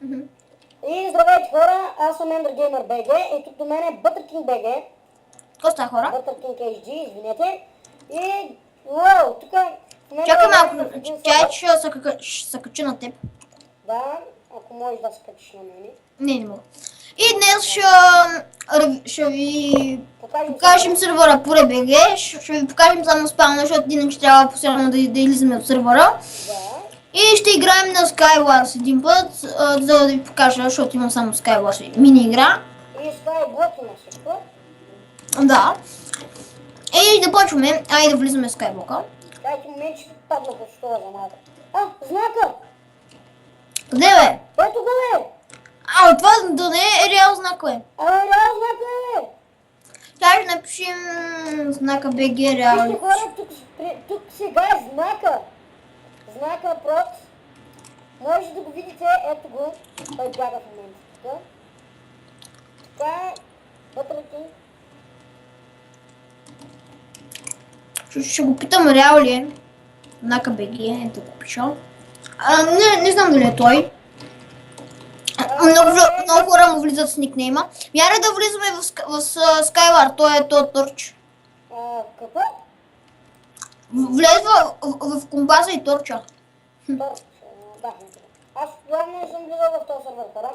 И здравейте хора, аз съм EnderGamer BG и тук до мен е ButterKing BG. Какво става, хора? ButterKing HD, извинете. И, уау, тук в момента Чакай играем малко, в един тя сервер. ще се качи на теб. Да, ако можеш да се качиш на мене. Не мога. И днес ще ви Покажем покажем сервера по RBG. Ще ви покажем само спална, защото иначе трябва постоянно да излизаме от сервера. Да. И ще играем на Skywars един път, за да ви покажа, защото имам само Skywars мини игра. И с това е блок има също. Да. И да почваме. Айде да влизаме в Skyblock. Дайте момент, ще паднах от стола за малко. А, знака! Къде бе? Ето го е! Това да не е реал знак, бе. Реал знака е! Сега ще напишем знака BG реал. Вижте хора, тук сега е знака. Знака прот. Може да го видите, ето го. Той бяга в момента тук. Така е. Вътре. Ще го питам реал ли е. Знака BG, ето го пиша. Не знам дали е той. Много хора му влизат с никнейма. Мяра да влизаме в Skyward, той е то Торч. Какво? Влез в компаса и Торча. Торч. Да, аз главно не съм влизал в този сервер, хора.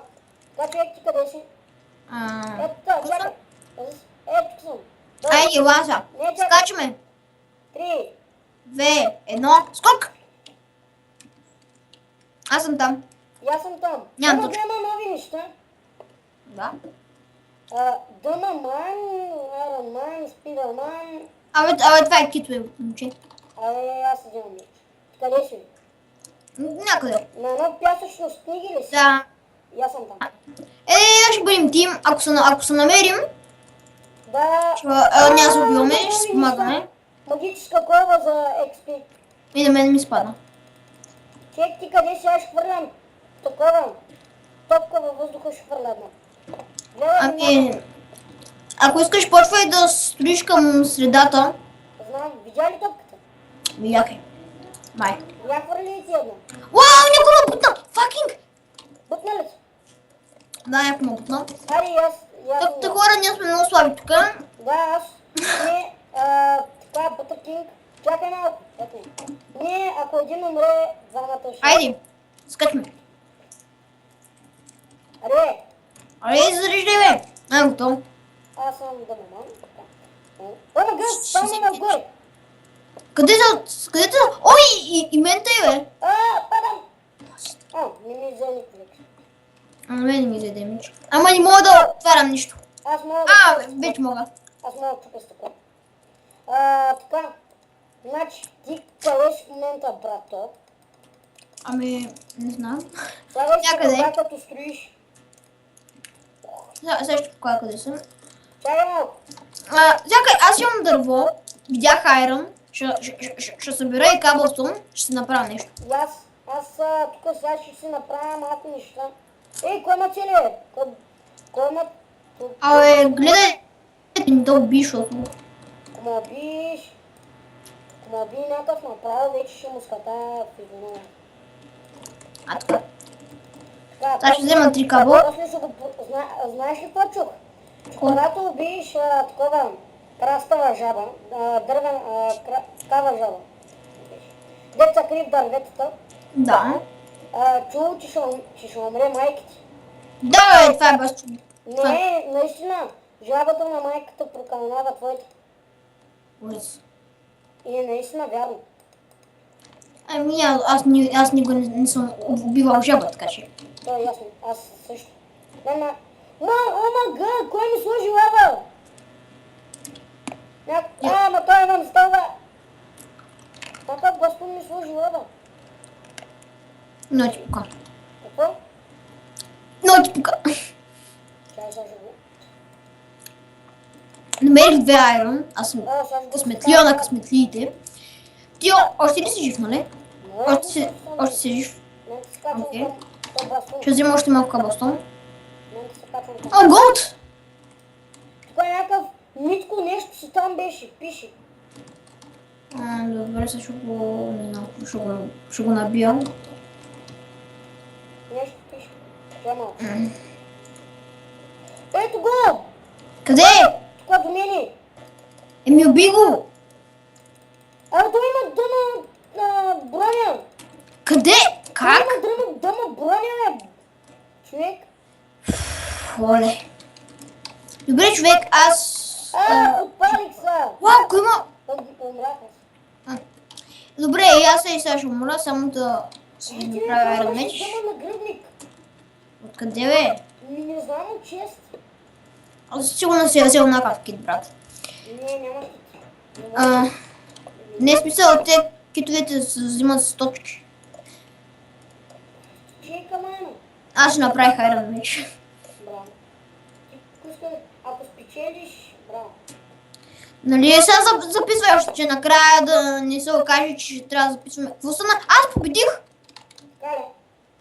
Така че ти къде си? Ето, чакай. Ето съм. Айде, лаза. Скачаме. 3, 2, 1, скок! Аз съм там. и аз съм там. Нямам Ама точка. има нови неща. Да. Дънаман, Ironman, Spiderman. Абе, това е китове, момче. Аз вземам нещо. Къде си? Някъде. На едно пясъчно с книги ли си? Да. И аз съм там. Ще бъдем тим. Ако се намерим, Да. няма се убиваме, ще си помагаме. Магическа кова за XP. И на мен ми спада. Чек ти къде си, аз ще хвърлям такова. Топка във въздуха ще хвърля една. Ами, ако искаш, почвай да строиш към средата. Знам, видя ли топката? Видяхай. Бай. Я хвърли ли ти една? Вау, някой ме бутна! Факинг! Бутна ли си? Да, някой ме бутна. Ари, аз... Таките хора, ние сме много слаби тук. Да, аз... Не, така, ButterKing. Чакай малко. Не, ако един умре, двамата ще... Айде, скачаме. Аре, Айде, зареждай, бе. Готово. аз съм дъмаман. Ама гъс, там е нагоре. Къде са? Ой, и мен те, бе. Падам. Не ми взе никой. На мен не ми взе демидж. Ама не мога да отварям нищо. Аз мога да... Вече мога. Аз мога да чупя с така. Така. Значи, ти къде си в момента, брато? Ами, не знам. Слагай си Някъде. това, като строиш. Сега ще покажа къде съм. Чакай малко. Чакай, аз имам дърво. Видях айрон. Ще събера и каблстон. Ще си направя нещо. И аз тук сега ще си направя малко неща. Ей, кой има цели, бе? Кой има... Абе, гледай. Не да убиш, защото... Ако ме уби някакъв направо, вече ще му скатая в изгонова. Така. Така, Сега ще взема 3 кабла. после ще го... Знаеш ли какво чух? Когато убиеш такова крастава жаба, дървен, такава жаба, деца крив дърветата, Да. чул, че ще умре майка ти. Да, бе, това е без чудо. Не, наистина, жабата на майката прокълнава твоите. Ужас. И е наистина вярно. Ами, аз никога не съм убивал жаба, така че. То е ясно, аз също. Омага, кой ми сложи лава? Ама той имам стълба. Така Господ ми сложи лава. Но ти пука. Какво? Но ти пука. Чай сега ще го... Намерих 2 айрон. Аз съм сега ще го късметлия на късметлиите. Ти още ли си жив, нали? Още си жив. Не се качвам Окей. към бастун. Ще взема още малко каблстон. Не се качвам към... О, голд! Тук е някакъв Митко нещо си там беше, пише. Добре, сега ще го набия. Нещо пише. Няма. Ето го! Къде? Тук до мене. Еми уби го! Абе, той има дъма броня. Къде? Как? Той има дъма броня, бе. Човек. Оле. Добре, човек, аз... Отпадих са. Вау, кой има... Умраха. Добре, и аз сега ще умра, само да си направя Iron меч. Дъма нагръдник. Откъде бе? Не знам от чест. Аз сигурно си я взел някакъв кит, брат. Не, няма кит. Не е смисъл, те китовете се взимат с точки. Чейка, мано. Аз ще направих Iron меч. Браво. Ти пускай, ако спечелиш, браво. Нали, сега записвай още, че накрая да не се окаже, че ще трябва да записваме. Какво стана? Аз победих! Така ли?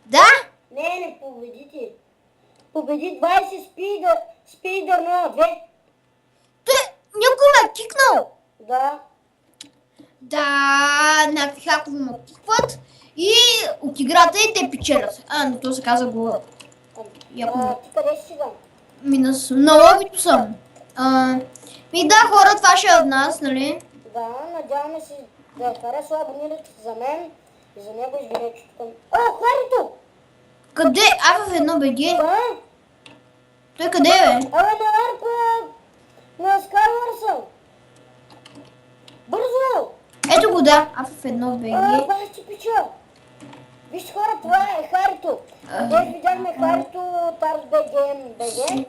Да? Не победи ти. Победи 20 спидър на 2. Някой ме е кикнал! Да. Да, някакви хакови ме кикват и от играта и те печелят. Но то се каза гола. Яко Ти къде си сега? минус. На лобито съм. И да, хора, това ще е от нас, нали? Да, надяваме се да е харесва, абонирайте се за мен и за него извинете тук. О, Харито! Къде? В едно БГ? Да? Той къде бе? Абе, на арка на Skywars. Бързо! Ето го да, в едно БГ. Бах ти пича! Вижте хора, това е Харито. Днес видяхме Харито от ArsBG.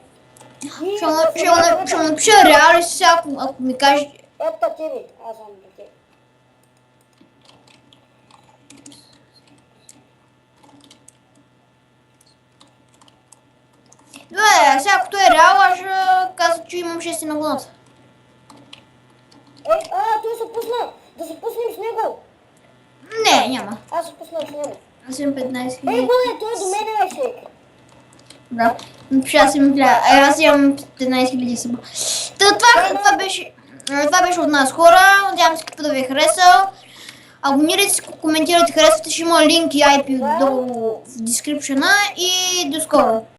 Ще му напиша реали сега, ако ми каже... Ето тебе, аз съм до тебе. Добре, сега ако той е реал, аз ще каза, че имам 6 на главата. Той се пусна! Да се пуснем с него! Не, няма. Аз се пуснах с него. Аз имам 15 Ей, хиляди. бе, той е до мене, бе, шейк. Да, напиша аз имам 1000. Аз имам 15 хиляди съба. Това беше от нас, хора. Надявам се да ви е харесал. Абонирайте се, коментирайте, харесвате, ще има линк и IP долу в дескрипшена и до скоро.